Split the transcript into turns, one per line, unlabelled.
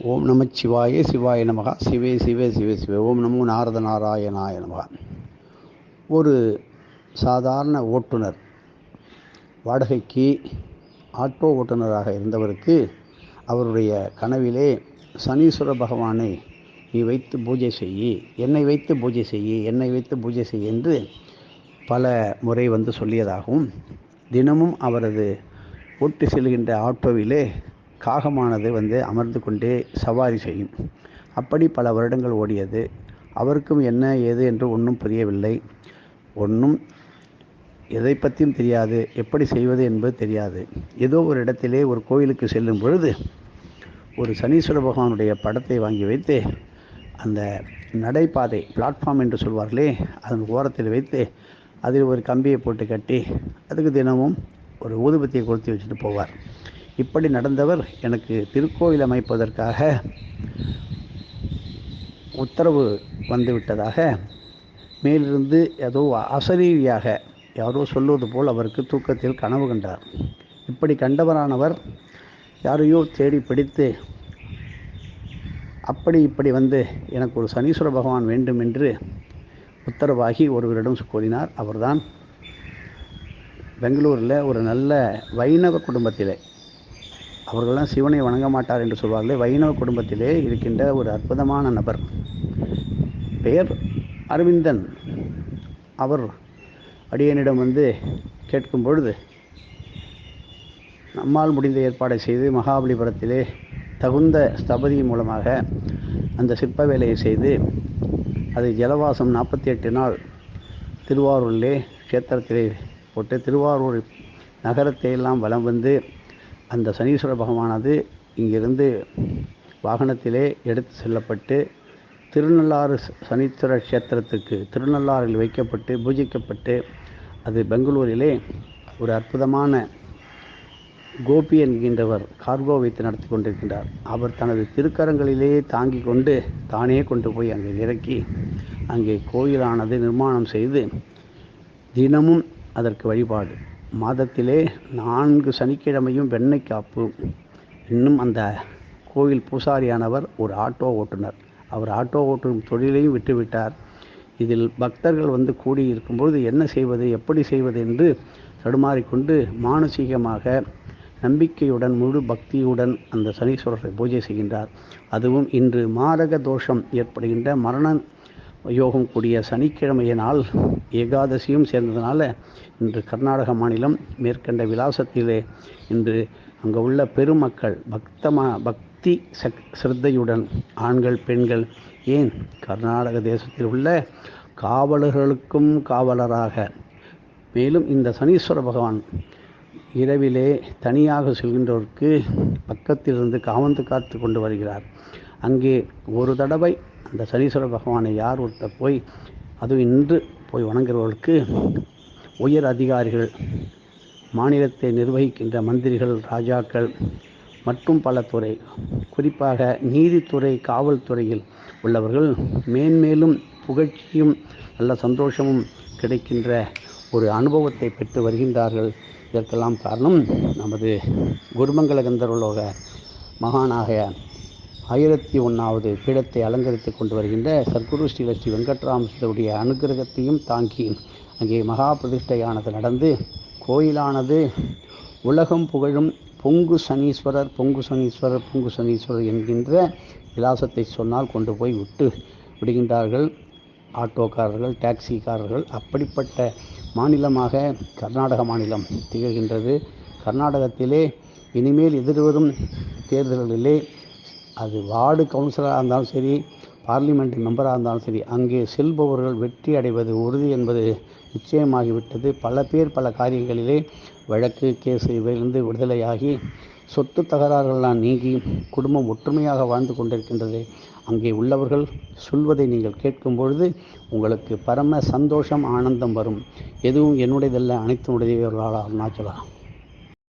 ஓம் நமச்சிவாய சிவாய நமகா சிவே சிவே சிவே சிவே ஓம் நமோ நாரத நாராயணாய நமகா. ஒரு சாதாரண ஓட்டுநர், வாடகைக்கு ஆட்டோ ஓட்டுநராக இருந்தவருக்கு அவருடைய கனவிலே சனீஸ்வர பகவானை நீ வைத்து பூஜை செய்யி, என்னை வைத்து பூஜை செய்யி, என்னை வைத்து பூஜை செய்ய என்று பல முறை சொல்லியதாகவும், தினமும் அவரது ஓட்டு செல்கின்ற ஆட்டோவிலே காகமானது அமர்ந்து கொண்டே சவாரி செய்யும். அப்படி பல வருடங்கள் ஓடியது. அவருக்கும் என்ன ஏது என்று ஒன்றும் புரியவில்லை. ஒன்றும் எதை பற்றியும் தெரியாது, எப்படி செய்வது என்பது தெரியாது. ஏதோ ஒரு இடத்திலே ஒரு கோயிலுக்கு செல்லும் பொழுது ஒரு சனீஸ்வர பகவானுடைய படத்தை வாங்கி வைத்து அந்த நடைபாதை, பிளாட்ஃபார்ம் என்று சொல்வார்களே, அதன் ஓரத்தில் வைத்து அதில் ஒரு கம்பியை போட்டு கட்டி அதுக்கு தினமும் ஒரு ஊதுபத்தியை கொளுத்தி வச்சுட்டு போவார். இப்படி நடந்தவர் எனக்கு திருக்கோயில் அமைப்பதற்காக உத்தரவு வந்துவிட்டதாக மேலிருந்து ஏதோ அசரீரியாக யாரோ சொல்வது போல் அவருக்கு தூக்கத்தில் கனவு கண்டார். இப்படி கண்டவரானவர் யாரையோ தேடி பிடித்து அப்படி இப்படி எனக்கு ஒரு சனீஸ்வர பகவான் வேண்டும் என்று உத்தரவாகி ஒருவரிடம் கூறினார். அவர்தான் பெங்களூரில் ஒரு நல்ல வைணவ குடும்பத்திலே, அவர்களெல்லாம் சிவனை வணங்க மாட்டார் என்று சொல்வார்களே, வைணவ குடும்பத்திலே இருக்கின்ற ஒரு அற்புதமான நபர். பெயர் அரவிந்தன். அவர் அடியனிடம் கேட்கும் பொழுது நம்மால் முடிந்த ஏற்பாடை செய்து மகாபலிபுரத்திலே தகுந்த ஸ்தபதி மூலமாக அந்த சிற்ப வேலையை செய்து அதை ஜலவாசம் 48 நாள் திருவாரூரிலே க்ஷேத்திரத்திலே போட்டு திருவாரூர் நகரத்தை எல்லாம் வலம் அந்த சனீஸ்வர பகவானது இங்கிருந்து வாகனத்திலே எடுத்து செல்லப்பட்டு திருநள்ளாறு சனீஸ்வர க்ஷேத்திரத்துக்கு திருநள்ளாறில் வைக்கப்பட்டு பூஜிக்கப்பட்டு அது பெங்களூரிலே ஒரு அற்புதமான கோபி என்கின்றவர் கார்கோ வைத்து நடத்தி கொண்டிருக்கின்றார். அவர் தனது திருக்கரங்களிலே தாங்கி கொண்டு தானே கொண்டு போய் அங்கே இறக்கி அங்கே கோயிலானது நிர்மாணம் செய்து தினமும் அதற்கு வழிபாடு. மாதத்திலே 4 சனிக்கிழமையும் வெண்ணெய் காப்பு. இன்னும் அந்த கோயில் பூசாரியானவர் ஒரு ஆட்டோ ஓட்டுநர். அவர் ஆட்டோ ஓட்டும் தொழிலையும் விட்டுவிட்டார். இதில் பக்தர்கள் கூடி இருக்கும்போது என்ன செய்வது, எப்படி செய்வது என்று தடுமாறிக்கொண்டு மானசீகமாக நம்பிக்கையுடன் முழு பக்தியுடன் அந்த சனீஸ்வரரை பூஜை செய்கின்றார். அதுவும் இன்று மாரக தோஷம் ஏற்படுகின்ற மரண யோகம் கூடிய சனிக்கிழமையினால் ஏகாதசியும் சேர்ந்ததுனால இன்று கர்நாடக மாநிலம் மேற்கண்ட விலாசத்திலே இன்று அங்கே உள்ள பெருமக்கள் பக்தி சிரத்தையுடன் ஆண்கள் பெண்கள், ஏன் கர்நாடக தேசத்தில் உள்ள காவலர்களுக்கும் காவலராக, மேலும் இந்த சனீஸ்வர பகவான் இரவிலே தனியாக செல்கின்றவருக்கு பக்கத்திலிருந்து காவந்து காத்து கொண்டு வருகிறார். அங்கே ஒரு தடவை அந்த சனீஸ்வர பகவானை யார் ஒருத்தர் போய், அதுவும் இன்று போய் வணங்குகிறவர்களுக்கு உயர் அதிகாரிகள், மாநிலத்தை நிர்வகிக்கின்ற மந்திரிகள், ராஜாக்கள் மற்றும் பல துறை, குறிப்பாக நீதித்துறை காவல்துறையில் உள்ளவர்கள் மேன்மேலும் புகழ்ச்சியும் நல்ல சந்தோஷமும் கிடைக்கின்ற ஒரு அனுபவத்தை பெற்று வருகின்றார்கள். இதற்கெல்லாம் காரணம் நமது குருமங்கல கந்தர்வலோக மகானாக 1001வது பீடத்தை அலங்கரித்து கொண்டு வருகின்ற சர்க்குரு ஸ்ரீ வெங்கட்ராமசுடைய அனுகிரகத்தையும் தாங்கி அங்கே மகா பிரதிஷ்டையானது நடந்து கோயிலானது உலகம் புகழும் பொங்கு சனீஸ்வரர் பொங்கு சனீஸ்வரர் பொங்கு சனீஸ்வரர் என்கின்ற விலாசத்தை சொன்னால் கொண்டு போய் விட்டு விடுகின்றார்கள் ஆட்டோக்காரர்கள், டாக்ஸிக்காரர்கள். அப்படிப்பட்ட மாநிலமாக கர்நாடக மாநிலம் திகழ்கின்றது. கர்நாடகத்திலே இனிமேல் எதிர்வரும் தேர்தல்களிலே அது வார்டு கவுன்சிலராக இருந்தாலும் சரி, பார்லிமெண்ட் மெம்பராக இருந்தாலும் சரி, அங்கே செல்பவர்கள் வெற்றி அடைவது உறுதி என்பது நிச்சயமாகிவிட்டது. பல பேர் பல காரியங்களிலே வழக்கு கேஸு இவையிலிருந்து விடுதலையாகி சொத்து தகராறுகள்லாம் நீங்கி குடும்பம் ஒற்றுமையாக வாழ்ந்து கொண்டிருக்கின்றது. அங்கே உள்ளவர்கள் சொல்வதை நீங்கள் கேட்கும் பொழுது உங்களுக்கு பரம சந்தோஷம், ஆனந்தம் வரும். எதுவும் என்னுடையதல்ல, அனைத்து உடையவர்களால் அருணாச்சலா.